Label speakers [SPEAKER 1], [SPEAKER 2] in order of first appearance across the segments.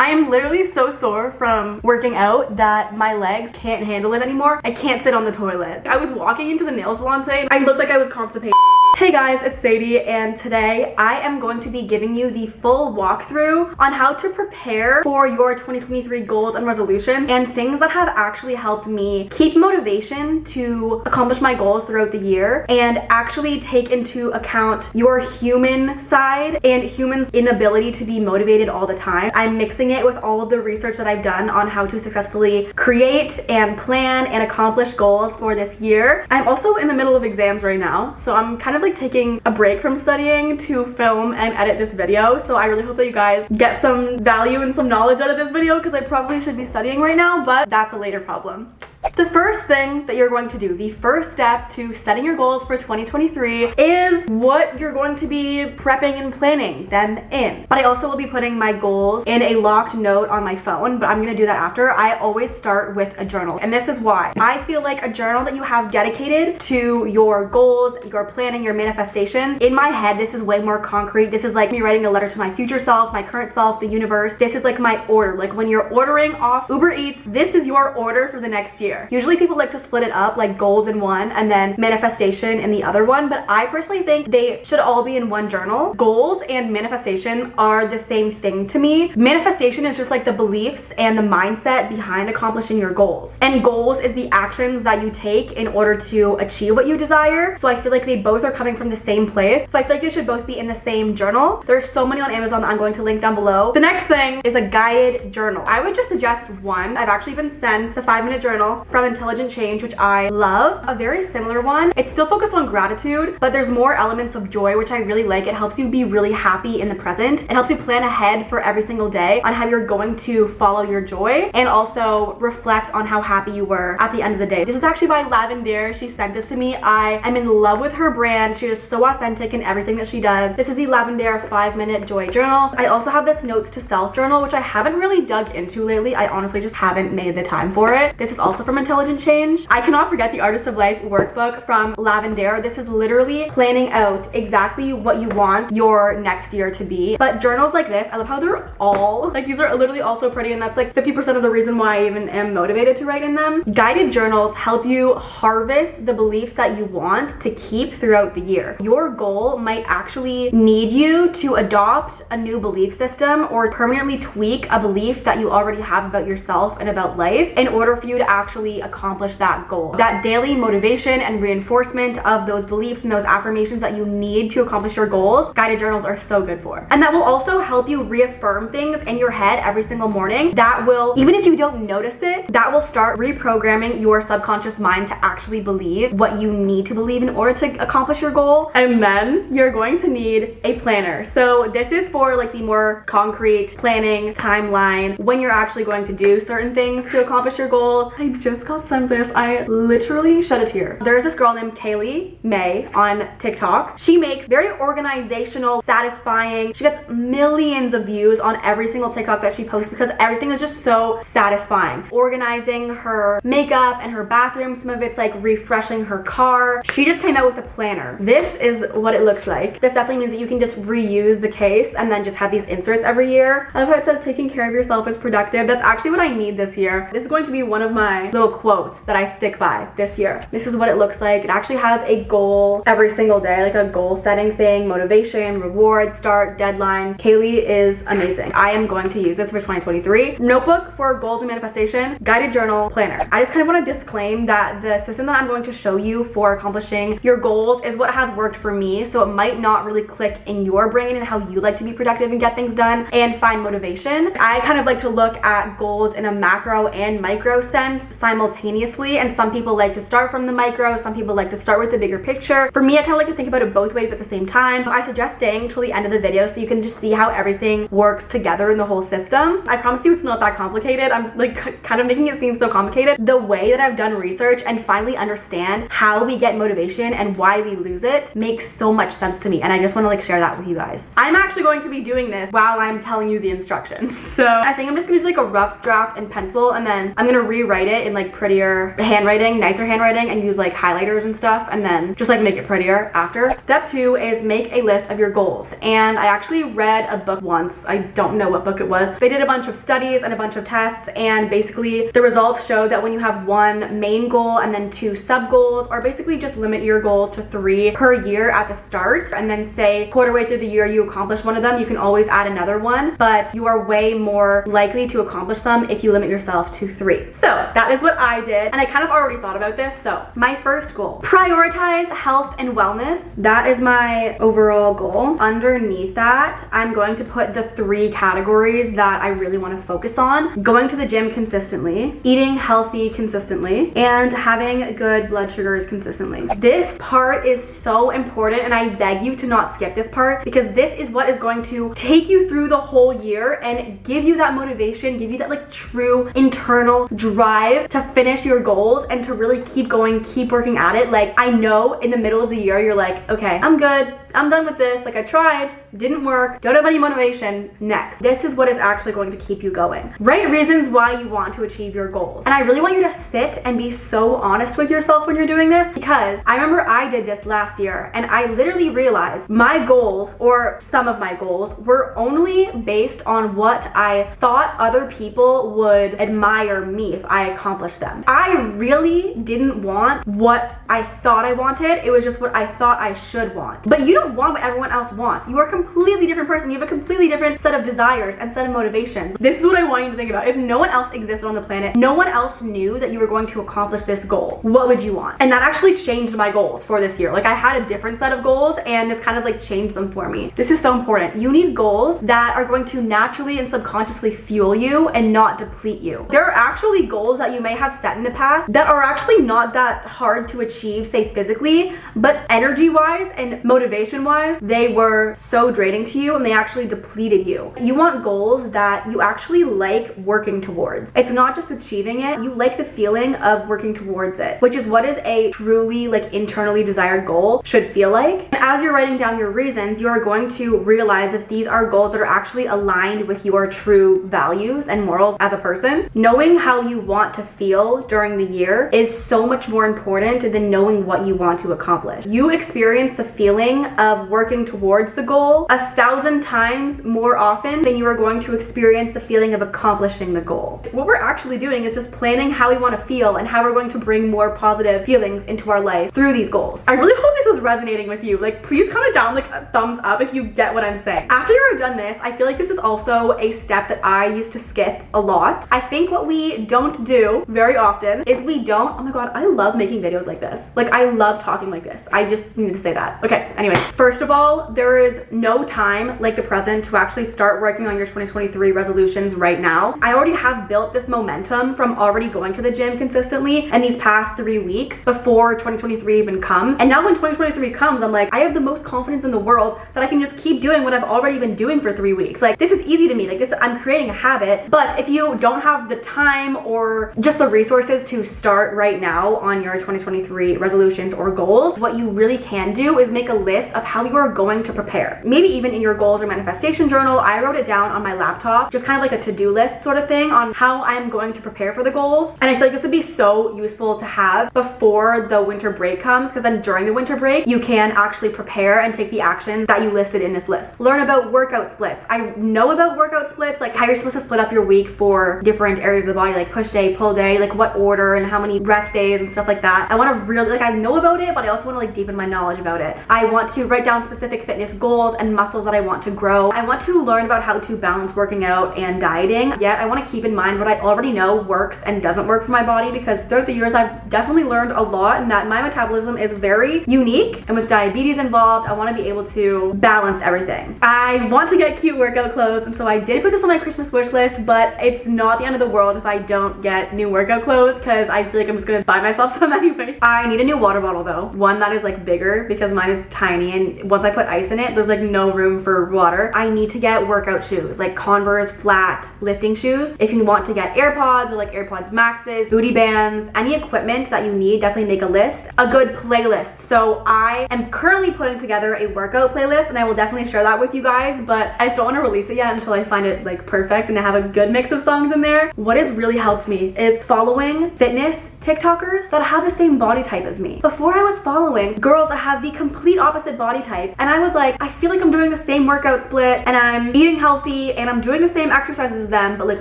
[SPEAKER 1] I am literally so sore from working out that my legs can't handle it anymore. I can't sit on the toilet. I was walking into the nail salon today and I looked like I was constipated. Hey guys, it's Sadie, and today I am going to be giving you the full walkthrough on how to prepare for your 2023 goals and resolutions and things that have actually helped me keep motivation to accomplish my goals throughout the year and actually take into account your human side and humans' inability to be motivated all the time. I'm mixing it with all of the research that I've done on how to successfully create and plan and accomplish goals for this year. I'm also in the middle of exams right now, so I'm kind of like taking a break from studying to film and edit this video. So I really hope that you guys get some value and some knowledge out of this video because I probably should be studying right now, but that's a later problem. The first thing that you're going to do, the first step to setting your goals for 2023 is what you're going to be prepping and planning them in. But I also will be putting my goals in a locked note on my phone, but I'm gonna do that after. I always start with a journal, and this is why. I feel like a journal that you have dedicated to your goals, your planning, your manifestations, in my head, this is way more concrete. This is like me writing a letter to my future self, my current self, the universe. This is like my order. Like when you're ordering off Uber Eats, this is your order for the next year. Usually people like to split it up, like goals in one and then manifestation in the other one, but I personally think they should all be in one journal. Goals and manifestation are the same thing to me. Manifestation is just like the beliefs and the mindset behind accomplishing your goals. And goals is the actions that you take in order to achieve what you desire. So I feel like they both are coming from the same place. So I feel like they should both be in the same journal. There's so many on Amazon that I'm going to link down below. The next thing is a guided journal. I would just suggest one. I've actually been sent a 5-minute journal from Intelligent Change, which I love. A very similar one. It's still focused on gratitude, but there's more elements of joy, which I really like. It helps you be really happy in the present. It helps you plan ahead for every single day on how you're going to follow your joy and also reflect on how happy you were at the end of the day. This is actually by Lavender. She sent this to me. I am in love with her brand. She is so authentic in everything that she does. This is the Lavender 5-minute joy journal. I also have this notes to self journal, which I haven't really dug into lately. I honestly just haven't made the time for it. This is also from Intelligent Change. I cannot forget the Artist of Life workbook from Lavender. This is literally planning out exactly what you want your next year to be. But journals like this, I love how they're all, like these are literally all so pretty, and that's like 50% of the reason why I even am motivated to write in them. Guided journals help you harvest the beliefs that you want to keep throughout the year. Your goal might actually need you to adopt a new belief system or permanently tweak a belief that you already have about yourself and about life in order for you to actually accomplish that goal. That daily motivation and reinforcement of those beliefs and those affirmations that you need to accomplish your goals, guided journals are so good for. And that will also help you reaffirm things in your head every single morning. That will, even if you don't notice it, that will start reprogramming your subconscious mind to actually believe what you need to believe in order to accomplish your goal. And then you're going to need a planner. So this is for like the more concrete planning timeline when you're actually going to do certain things to accomplish your goal. I just got sent this. I literally shed a tear. There's this girl named Kaylee May on TikTok. She makes very organizational, satisfying. She gets millions of views on every single TikTok that she posts because everything is just so satisfying. Organizing her makeup and her bathroom. Some of it's like refreshing her car. She just came out with a planner. This is what it looks like. This definitely means that you can just reuse the case and then just have these inserts every year. I love how it says taking care of yourself is productive. That's actually what I need this year. This is going to be one of my little quotes that I stick by this year. This is what it looks like. It actually has a goal every single day, like a goal setting thing, motivation, reward, start, deadlines. Kaylee is amazing. I am going to use this for 2023. Notebook for goals and manifestation, guided journal, planner. I just kind of want to disclaim that the system that I'm going to show you for accomplishing your goals is what has worked for me, so it might not really click in your brain and how you like to be productive and get things done and find motivation. I kind of like to look at goals in a macro and micro sense simultaneously, and some people like to start from the micro, some people like to start with the bigger picture. For me, I kind of like to think about it both ways at the same time. I suggest staying till the end of the video so you can just see how everything works together in the whole system. I promise you it's not that complicated. I'm like kind of making it seem so complicated. The way that I've done research and finally understand how we get motivation and why we lose it makes so much sense to me, and I just want to like share that with you guys. I'm actually going to be doing this while I'm telling you the instructions. So I think I'm just gonna do like a rough draft in pencil, and then I'm gonna rewrite it in like like prettier handwriting, nicer handwriting, and use like highlighters and stuff, and then just like make it prettier after. Step 2 is make a list of your goals. And I actually read a book once. I don't know what book it was. They did a bunch of studies and a bunch of tests, and basically the results show that when you have one main goal and then 2 sub goals, or basically just limit your goals to 3 per year at the start, and then say quarter way through the year you accomplish one of them, you can always add another one, but you are way more likely to accomplish them if you limit yourself to 3. So that is what I did, and I kind of already thought about this. So my first goal, prioritize health and wellness. That is my overall goal. Underneath that, I'm going to put the 3 categories that I really want to focus on: going to the gym consistently, eating healthy consistently, and having good blood sugars consistently. This part is so important, and I beg you to not skip this part, because this is what is going to take you through the whole year and give you that motivation, give you that like true internal drive to finish your goals and to really keep going, keep working at it. Like, I know in the middle of the year you're like, okay, I'm good, I'm done with this, like I tried, didn't work, don't have any motivation, next. This is what is actually going to keep you going. Write reasons why you want to achieve your goals. And I really want you to sit and be so honest with yourself when you're doing this, because I remember I did this last year and I literally realized my goals, or some of my goals, were only based on what I thought other people would admire me if I accomplished them. I really didn't want what I thought I wanted, it was just what I thought I should want. But you don't want what everyone else wants. You are a completely different person. You have a completely different set of desires and set of motivations. This is what I want you to think about. If no one else existed on the planet, no one else knew that you were going to accomplish this goal, what would you want? And that actually changed my goals for this year. Like, I had a different set of goals and it's kind of like changed them for me. This is so important. You need goals that are going to naturally and subconsciously fuel you and not deplete you. There are actually goals that you may have set in the past that are actually not that hard to achieve, say physically, but energy-wise and motivation-wise, they were so draining to you and they actually depleted you. You want goals that you actually like working towards. It's not just achieving it, you like the feeling of working towards it, which is what is a truly like internally desired goal should feel like. And as you're writing down your reasons, you are going to realize if these are goals that are actually aligned with your true values and morals as a person. Knowing how you want to feel during the year is so much more important than knowing what you want to accomplish. You experience the feeling of working towards the goal 1,000 times more often than you are going to experience the feeling of accomplishing the goal. What we're actually doing is just planning how we want to feel and how we're going to bring more positive feelings into our life through these goals. I really hope this is resonating with you. Like, please comment down like a thumbs up if you get what I'm saying. After you've done this, I feel like this is also a step that I used to skip a lot. I think what we don't do very often is we don't, oh my god, I love making videos like this. Like, I love talking like this. I just need to say that. Okay, anyway, first of all, there is no time like the present to actually start working on your 2023 resolutions right now. I already have built this momentum from already going to the gym consistently in these past 3 weeks before 2023 even comes. And now when 2023 comes, I'm like, I have the most confidence in the world that I can just keep doing what I've already been doing for 3 weeks. Like, this is easy to me. Like, this, I'm creating a habit. But if you don't have the time or just the resources to start right now on your 2023 resolutions or goals, what you really can do is make a list of how you are going to prepare. Maybe even in your goals or manifestation journal, I wrote it down on my laptop, just kind of like a to-do list sort of thing on how I'm going to prepare for the goals. And I feel like this would be so useful to have before the winter break comes, because then during the winter break, you can actually prepare and take the actions that you listed in this list. Learn about workout splits. I know about workout splits, like how you're supposed to split up your week for different areas of the body, like push day, pull day, like what order and how many rest days and stuff like that. I want to really, like, I know about it, but I also want to like deepen my knowledge about it. I want to write down specific fitness goals and muscles that I want to grow. I want to learn about how to balance working out and dieting, yet I want to keep in mind what I already know works and doesn't work for my body, because throughout the years I've definitely learned a lot and that my metabolism is very unique, and with diabetes involved, I want to be able to balance everything. I want to get cute workout clothes, and so I did put this on my Christmas wish list, but it's not the end of the world if I don't get new workout clothes, because I feel like I'm just gonna buy myself some anyway. I need a new water bottle though, one that is like bigger, because mine is tiny, and once I put ice in it, there's like no room for water. I need to get workout shoes, like Converse flat lifting shoes. If you want to get AirPods or like AirPods Maxes, booty bands, any equipment that you need, definitely make a list. A good playlist. So I am currently putting together a workout playlist, and I will definitely share that with you guys, but I just don't want to release it yet until I find it like perfect and I have a good mix of songs in there. What has really helped me is following fitness TikTokers that have the same body type as me. Before I was following girls that have the complete opposite body type, and I was like, I feel like I'm doing the same workout split and I'm eating healthy and I'm doing the same exercises as them, but like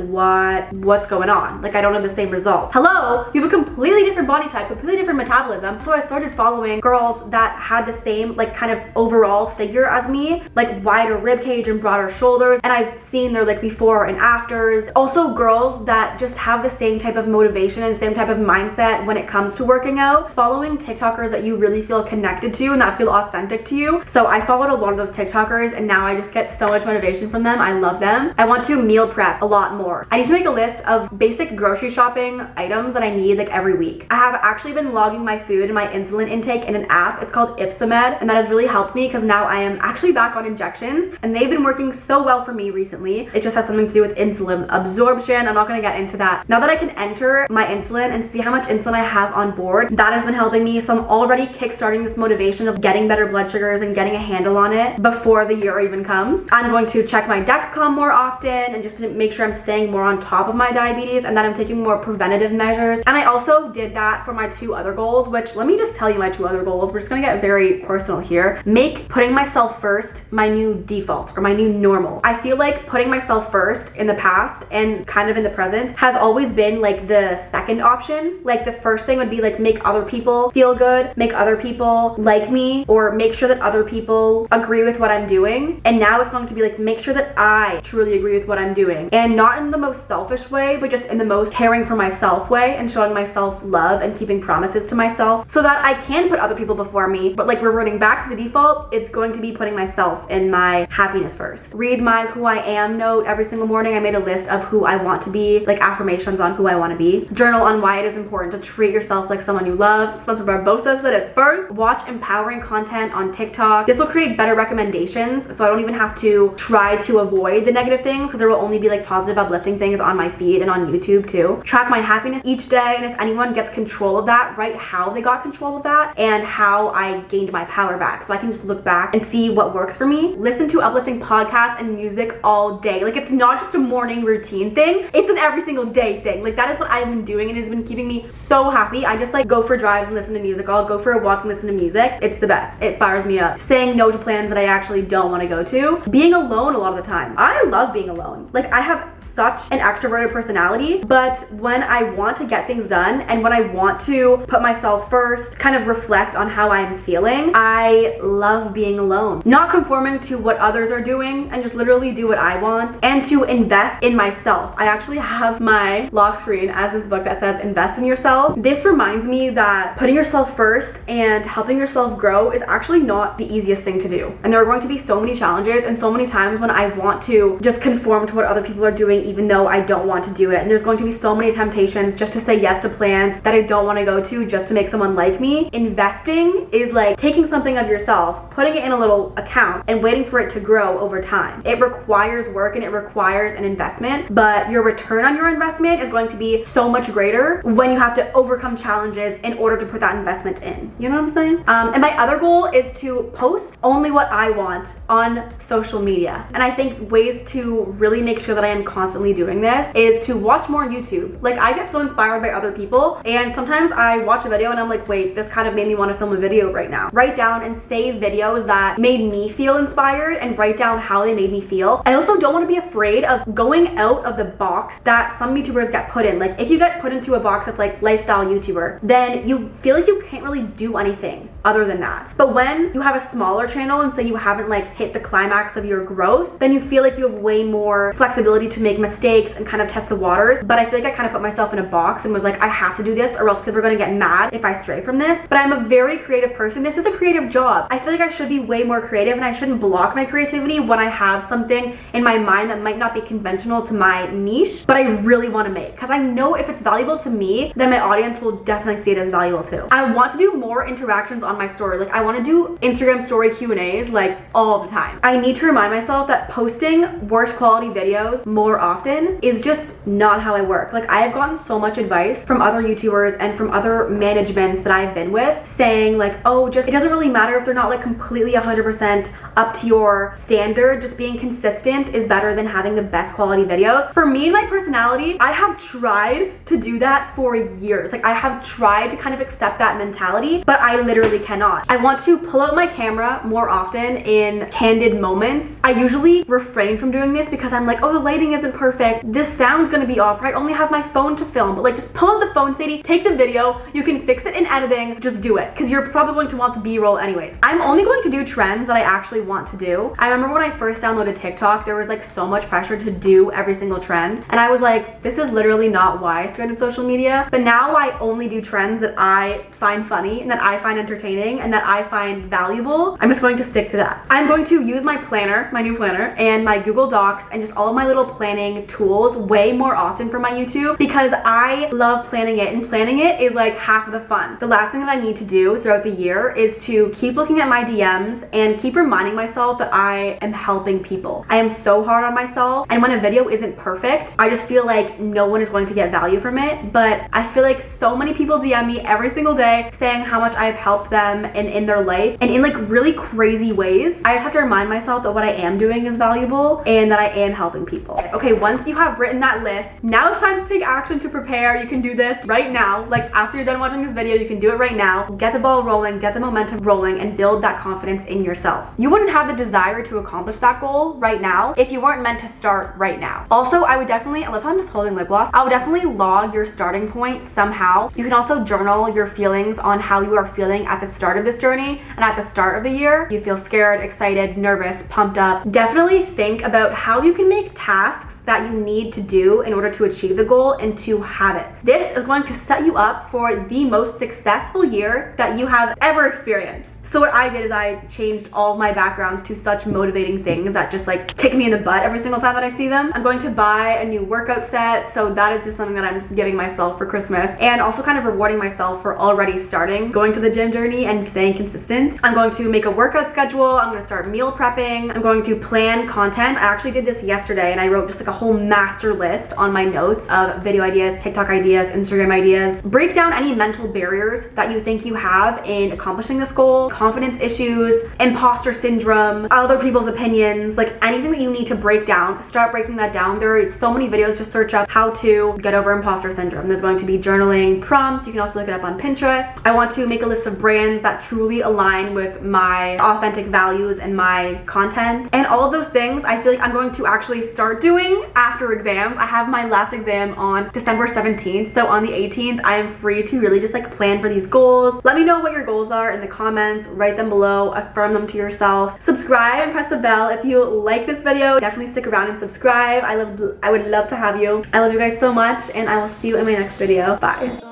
[SPEAKER 1] what's going on? Like I don't have the same results. Hello, you have a completely different body type, completely different metabolism. So I started following girls that had the same like kind of overall figure as me, like wider rib cage and broader shoulders, and I've seen their like before and afters. Also girls that just have the same type of motivation and same type of mindset when it comes to working out. Following TikTokers that you really feel connected to and that feel authentic to you. So I followed a lot of those TikTokers and now I just get so much motivation from them. I love them. I want to meal prep a lot more. I need to make a list of basic grocery shopping items that I need like every week. I have actually been logging my food and my insulin intake in an app. It's called Ipsomed, and that has really helped me because now I am actually back on injections and they've been working so well for me recently. It just has something to do with insulin absorption. I'm not gonna get into that. Now that I can enter my insulin and see how much insulin I have on board, that has been helping me. So I'm already kickstarting this motivation of getting better blood sugars and getting a handle on it before the year even comes. I'm going to check my Dexcom more often and just to make sure I'm staying more on top of my diabetes and that I'm taking more preventative measures. And I also did that for my 2 other goals, which let me just tell you my 2 other goals. We're just gonna get very personal here. Make putting myself first my new default or my new normal. I feel like putting myself first in the past and kind of in the present has always been like the second option. Like the first thing would be like make other people feel good, make other people like me, or make sure that other people agree with what I'm doing. And now it's going to be like make sure that I truly agree with what I'm doing, and not in the most selfish way, but just in the most caring for myself way and showing myself love and keeping promises to myself so that I can put other people before me. But like reverting back to the default, it's going to be putting myself and my happiness first. Read my who I am note every single morning. I made a list of who I want to be, like affirmations on who I want to be. Journal on why it is important to treat yourself like someone you love. Spencer Barbosa said it first. Watch empowering content on TikTok. This will create better recommendations, so I don't even have to try to avoid the negative things because there will only be like positive uplifting things on my feed and on YouTube too. Track my happiness each day, and if anyone gets control of that, write how they got control of that and how I gained my power back, so I can just look back and see what works for me. Listen to uplifting podcasts and music all day. Like it's not just a morning routine thing, it's an every single day thing. Like that is what I've been doing and it has been keeping me so happy. I just like go for drives and listen to music. I'll go for a walk and listen to music. It's the best. It fires me up. Saying no to plans that I actually don't want to go to. Being alone a lot of the time. I love being alone. Like I have such an extroverted personality, but when I want to get things done and when I want to put myself first, kind of reflect on how I'm feeling, I love being alone. Not conforming to what others are doing and just literally do what I want and to invest in myself. I actually have my lock screen as this book that says invest in yourself. This reminds me that putting yourself first and helping yourself grow is actually not the easiest thing to do. And there are going to be so many challenges and so many times when I want to just conform to what other people are doing even though I don't want to do it. And there's going to be so many temptations just to say yes to plans that I don't want to go to just to make someone like me. Investing is like taking something of yourself, putting it in a little account and waiting for it to grow over time. It requires work and it requires an investment, but your return on your investment is going to be so much greater when you have to overcome challenges in order to put that investment in. You know what I'm saying? And my other goal is to post only what I want on social media. And I think ways to really make sure that I am constantly doing this is to watch more YouTube. Like I get so inspired by other people and sometimes I watch a video and I'm like, wait, this kind of made me want to film a video right now. Write down and save videos that made me feel inspired and write down how they made me feel. I also don't want to be afraid of going out of the box that some YouTubers get put in. Like if you get put into a box that's like lifestyle YouTuber, then you feel like you can't really do anything other than that. But when you have a smaller channel and say you haven't like hit the climax of your growth, then you feel like you have way more flexibility to make mistakes and kind of test the waters. But I feel like I kind of put myself in a box and was like, I have to do this or else people are going to get mad if I stray from this. But I'm a very creative person. This is a creative job. I feel like I should be way more creative and I shouldn't block my creativity when I have something in my mind that might not be conventional to my niche, but I really want to make, because I know if it's valuable to me, then then my audience will definitely see it as valuable too. I want to do more interactions on my story. Like, I want to do Instagram story Q&As like all the time. I need to remind myself that posting worse quality videos more often is just not how I work. Like, I have gotten so much advice from other YouTubers and from other managements that I've been with saying like, oh, just it doesn't really matter if they're not like completely 100% up to your standard. Just being consistent is better than having the best quality videos. For me and my personality, I have tried to do that for years. Like, I have tried to kind of accept that mentality, but I literally cannot. I want to pull out my camera more often in candid moments. I usually refrain from doing this because I'm like, oh, the lighting isn't perfect. This sound's gonna be off, right? I only have my phone to film. But like, just pull out the phone, Sadie, take the video. You can fix it in editing. Just do it, because you're probably going to want the B-roll anyways. I'm only going to do trends that I actually want to do. I remember when I first downloaded TikTok, there was like so much pressure to do every single trend. And I was like, this is literally not why I started social media. But now I only do trends that I find funny and that I find entertaining and that I find valuable. I'm just going to stick to that. I'm going to use my planner, my new planner, and my Google Docs and just all of my little planning tools way more often for my YouTube, because I love planning it, and planning it is like half of the fun. The last thing that I need to do throughout the year is to keep looking at my DMs and keep reminding myself that I am helping people. I am so hard on myself, and when a video isn't perfect, I just feel like no one is going to get value from it. But I feel like so many people DM me every single day saying how much I've helped them in their life and in like really crazy ways. I just have to remind myself that what I am doing is valuable and that I am helping people. Okay, once you have written that list, now it's time to take action to prepare. You can do this right now. Like, after you're done watching this video, you can do it right now. Get the ball rolling, get the momentum rolling, and build that confidence in yourself. You wouldn't have the desire to accomplish that goal right now if you weren't meant to start right now. Also, I love how I'm just holding lip gloss. I would definitely log your starting point somehow. You can also journal your feelings on how you are feeling at the start of this journey and at the start of the year. You feel scared, excited, nervous, pumped up. Definitely think about how you can make tasks that you need to do in order to achieve the goal into habits. This is going to set you up for the most successful year that you have ever experienced. So what I did is I changed all of my backgrounds to such motivating things that just like kick me in the butt every single time that I see them. I'm going to buy a new workout set, so that is just something that I'm just giving myself for Christmas, and also kind of rewarding myself for already starting going to the gym journey and staying consistent. I'm going to make a workout schedule. I'm going to start meal prepping. I'm going to plan content. I actually did this yesterday, and I wrote just like a whole master list on my notes of video ideas, TikTok ideas, Instagram ideas. Break down any mental barriers that you think you have in accomplishing this goal. Confidence issues, imposter syndrome, other people's opinions, like anything that you need to break down, start breaking that down. There are so many videos. Just search up how to get over imposter syndrome. There's going to be journaling prompts. You can also look it up on Pinterest. I want to make a list of brands that truly align with my authentic values and my content. And all of those things I feel like I'm going to actually start doing after exams. I have my last exam on December 17th. So on the 18th, I am free to really just like plan for these goals. Let me know what your goals are in the comments. Write them below, affirm them to yourself. Subscribe and press the bell if you like this video. Definitely stick around and subscribe. I would love to have you. I love you guys so much, and I will see you in my next video. Bye.